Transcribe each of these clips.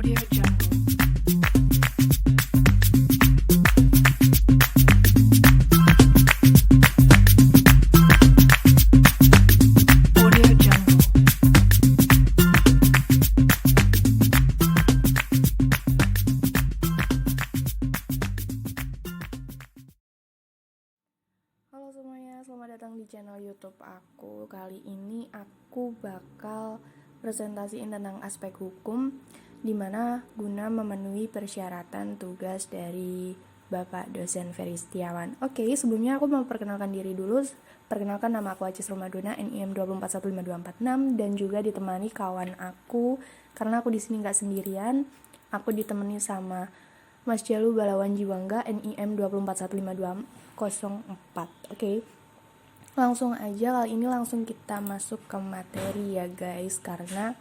Audio Jungle. Audio Jungle. Halo semuanya, selamat datang di channel YouTube aku. Kali ini aku bakal presentasiin tentang aspek hukum, dimana guna memenuhi persyaratan tugas dari Bapak dosen Ferry Setiawan. Oke, sebelumnya aku mau perkenalkan diri dulu. Perkenalkan, nama aku Acis Romadona, NIM 2415246, dan juga ditemani kawan aku, karena aku di sini nggak sendirian. Aku ditemani sama Mas Jalu Balawan Jiwangga, NIM 2415204. Oke. Langsung aja, kali ini langsung kita masuk ke materi ya guys, karena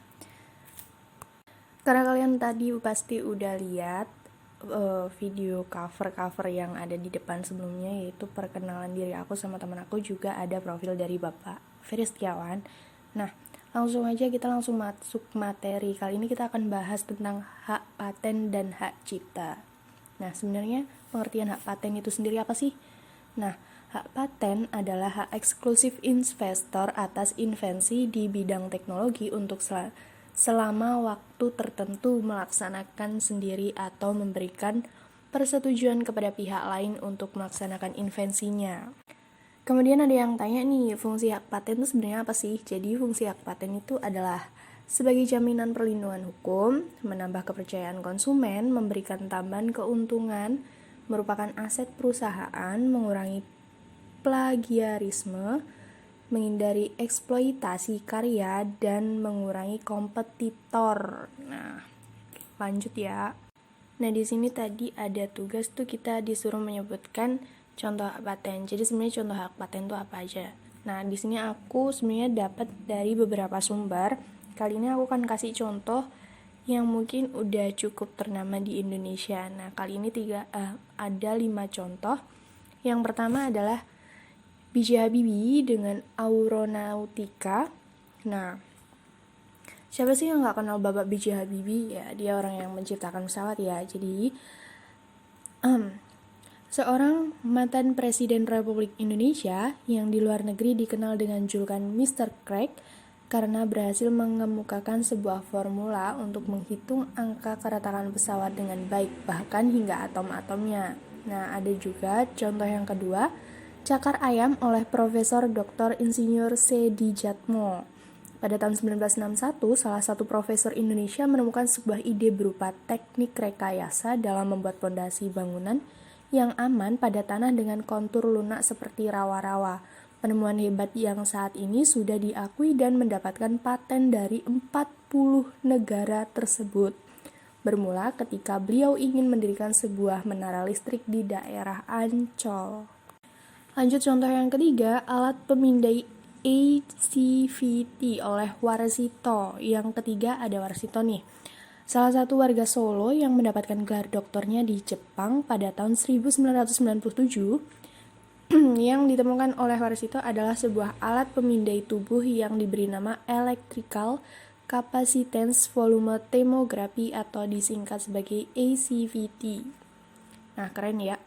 kalian tadi pasti udah lihat video cover yang ada di depan sebelumnya, yaitu perkenalan diri aku sama teman aku, juga ada profil dari Bapak Ferry Setiawan. Nah, langsung aja kita langsung masuk materi. Kali ini kita akan bahas tentang hak paten dan hak cipta. Nah, sebenarnya pengertian hak paten itu sendiri apa sih? Nah, hak paten adalah hak eksklusif investor atas invensi di bidang teknologi untuk selama waktu tertentu melaksanakan sendiri atau memberikan persetujuan kepada pihak lain untuk melaksanakan invensinya. Kemudian ada yang tanya nih, fungsi hak paten itu sebenarnya apa sih? Jadi fungsi hak paten itu adalah sebagai jaminan perlindungan hukum, menambah kepercayaan konsumen, memberikan tambahan keuntungan, merupakan aset perusahaan, mengurangi plagiarisme, menghindari eksploitasi karya, dan mengurangi kompetitor. Nah, lanjut ya. Nah, di sini tadi ada tugas tuh, kita disuruh menyebutkan contoh hak paten. Jadi sebenarnya contoh hak paten itu apa aja? Nah, di sini aku sebenarnya dapat dari beberapa sumber. Kali ini aku akan kasih contoh yang mungkin udah cukup ternama di Indonesia. Nah, kali ini ada 5 contoh. Yang pertama adalah B.J. Habibie dengan Aeronautica. Nah, siapa sih yang gak kenal Bapak B.J. Habibie? Ya, dia orang yang menciptakan pesawat ya. Jadi, seorang mantan Presiden Republik Indonesia yang di luar negeri dikenal dengan julukan Mr. Crack karena berhasil mengemukakan sebuah formula untuk menghitung angka keretakan pesawat dengan baik, bahkan hingga atom-atomnya. Nah, ada juga contoh yang kedua, Cakar Ayam oleh Profesor Dr. Insinyur C. Dijatmo. Pada tahun 1961, salah satu profesor Indonesia menemukan sebuah ide berupa teknik rekayasa dalam membuat pondasi bangunan yang aman pada tanah dengan kontur lunak seperti rawa-rawa. Penemuan hebat yang saat ini sudah diakui dan mendapatkan paten dari 40 negara tersebut. Bermula ketika beliau ingin mendirikan sebuah menara listrik di daerah Ancol. Lanjut contoh yang ketiga, alat pemindai ACVT oleh Warsito. Yang ketiga ada Warsito nih. Salah satu warga Solo yang mendapatkan gelar doktornya di Jepang pada tahun 1997. Yang ditemukan oleh Warsito adalah sebuah alat pemindai tubuh yang diberi nama Electrical Capacitance Volumethermography atau disingkat sebagai ACVT. Nah, keren ya.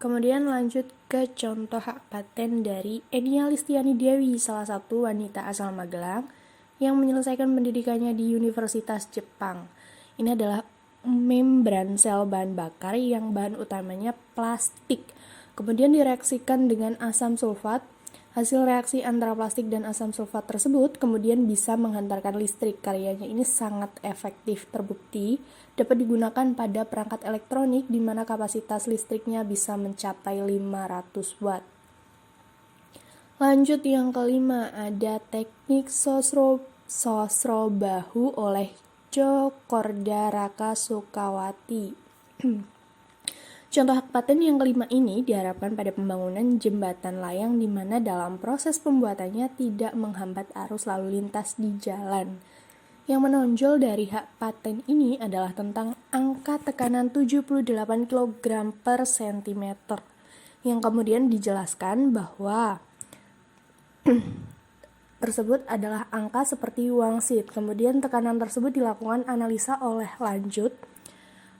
Kemudian lanjut ke contoh hak paten dari Enia Listiani Dewi, salah satu wanita asal Magelang yang menyelesaikan pendidikannya di Universitas Jepang. Ini adalah membran sel bahan bakar yang bahan utamanya plastik. Kemudian direaksikan dengan asam sulfat. Hasil reaksi antara plastik dan asam sulfat tersebut kemudian bisa menghantarkan listrik. Karyanya ini sangat efektif, terbukti dapat digunakan pada perangkat elektronik di mana kapasitas listriknya bisa mencapai 500 watt. Lanjut yang kelima, ada teknik Sosrobahu oleh Cokorda Raka Sukawati. Contoh hak paten yang kelima ini diharapkan pada pembangunan jembatan layang di mana dalam proses pembuatannya tidak menghambat arus lalu lintas di jalan. Yang menonjol dari hak paten ini adalah tentang angka tekanan 78 kg per cm, yang kemudian dijelaskan bahwa tersebut adalah angka seperti wangsit. Kemudian tekanan tersebut dilakukan analisa oleh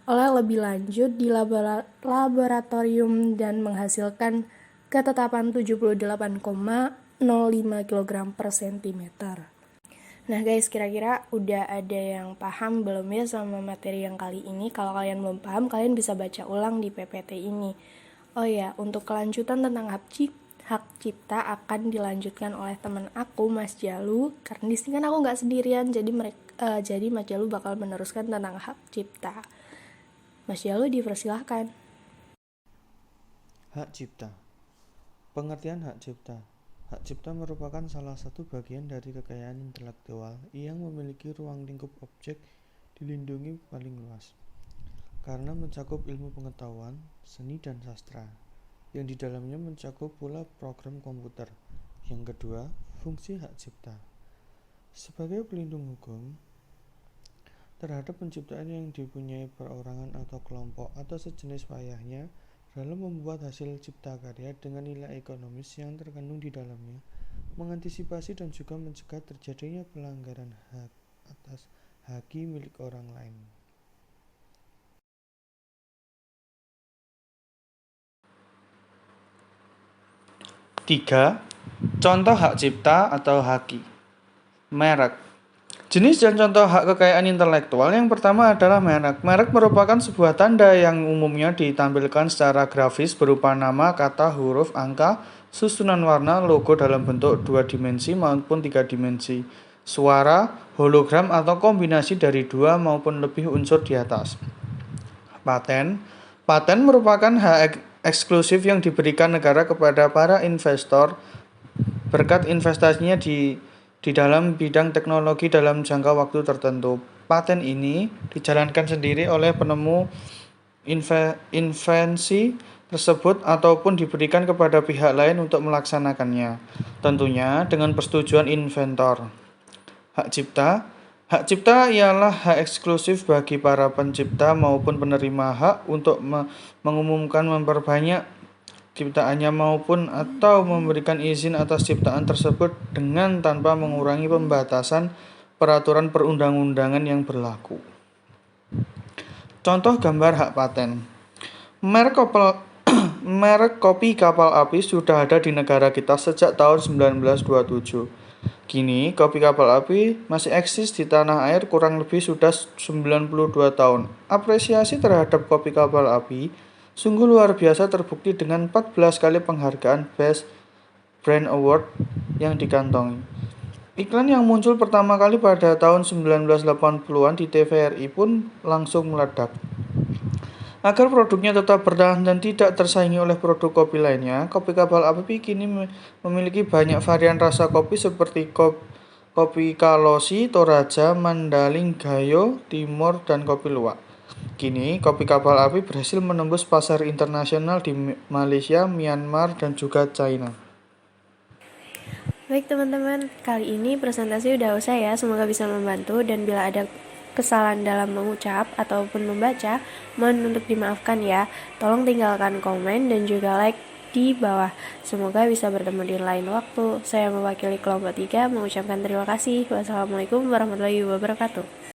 lebih lanjut di laboratorium dan menghasilkan ketetapan 78,05 kg per cm. Nah guys, kira-kira udah ada yang paham belum ya sama materi yang kali ini? Kalau kalian belum paham, kalian bisa baca ulang di PPT ini. Oh ya, untuk kelanjutan tentang hak cipta akan dilanjutkan oleh teman aku, Mas Jalu. Karena di sini kan aku nggak sendirian, jadi Mas Jalu bakal meneruskan tentang hak cipta. Mas Jalu dipersilahkan. Hak cipta. Pengertian hak cipta. Hak cipta merupakan salah satu bagian dari kekayaan intelektual yang memiliki ruang lingkup objek dilindungi paling luas, karena mencakup ilmu pengetahuan, seni dan sastra, yang di dalamnya mencakup pula program komputer. Yang kedua, fungsi hak cipta. Sebagai pelindung hukum terhadap penciptaan yang dipunyai perorangan atau kelompok atau sejenis payahnya dalam membuat hasil cipta karya dengan nilai ekonomis yang terkandung di dalamnya, mengantisipasi dan juga mencegah terjadinya pelanggaran hak atas haki milik orang lain. Tiga, contoh hak cipta atau haki. Merek. Jenis dan contoh hak kekayaan intelektual yang pertama adalah merek. Merek merupakan sebuah tanda yang umumnya ditampilkan secara grafis berupa nama, kata, huruf, angka, susunan warna, logo dalam bentuk 2 dimensi maupun 3 dimensi, suara, hologram atau kombinasi dari 2 maupun lebih unsur di atas. Paten. Paten merupakan hak eksklusif yang diberikan negara kepada para investor berkat investasinya di dalam bidang teknologi dalam jangka waktu tertentu. Paten ini dijalankan sendiri oleh penemu invensi tersebut ataupun diberikan kepada pihak lain untuk melaksanakannya, tentunya dengan persetujuan inventor. Hak cipta. Hak cipta ialah hak eksklusif bagi para pencipta maupun penerima hak untuk mengumumkan, memperbanyak ciptaannya maupun atau memberikan izin atas ciptaan tersebut dengan tanpa mengurangi pembatasan peraturan perundang-undangan yang berlaku. Contoh gambar hak paten. Merek kopi kapal api sudah ada di negara kita sejak tahun 1927. Kini kopi kapal api masih eksis di tanah air kurang lebih sudah 92 tahun. Apresiasi terhadap kopi kapal api sungguh luar biasa terbukti dengan 14 kali penghargaan Best Brand Award yang dikantongi. Iklan yang muncul pertama kali pada tahun 1980-an di TVRI pun langsung meledak. Agar produknya tetap bertahan dan tidak tersaingi oleh produk kopi lainnya, kopi kapal api kini memiliki banyak varian rasa kopi seperti kopi Kalosi, Toraja, Mandaling, Gayo, Timur, dan kopi luwak. Kini, kopi kapal api berhasil menembus pasar internasional di Malaysia, Myanmar, dan juga China. Baik teman-teman, kali ini presentasi udah usai ya, semoga bisa membantu dan bila ada kesalahan dalam mengucap ataupun membaca, mohon untuk dimaafkan ya. Tolong tinggalkan komen dan juga like di bawah. Semoga bisa bertemu di lain waktu. Saya mewakili kelompok 3 mengucapkan terima kasih. Wassalamualaikum warahmatullahi wabarakatuh.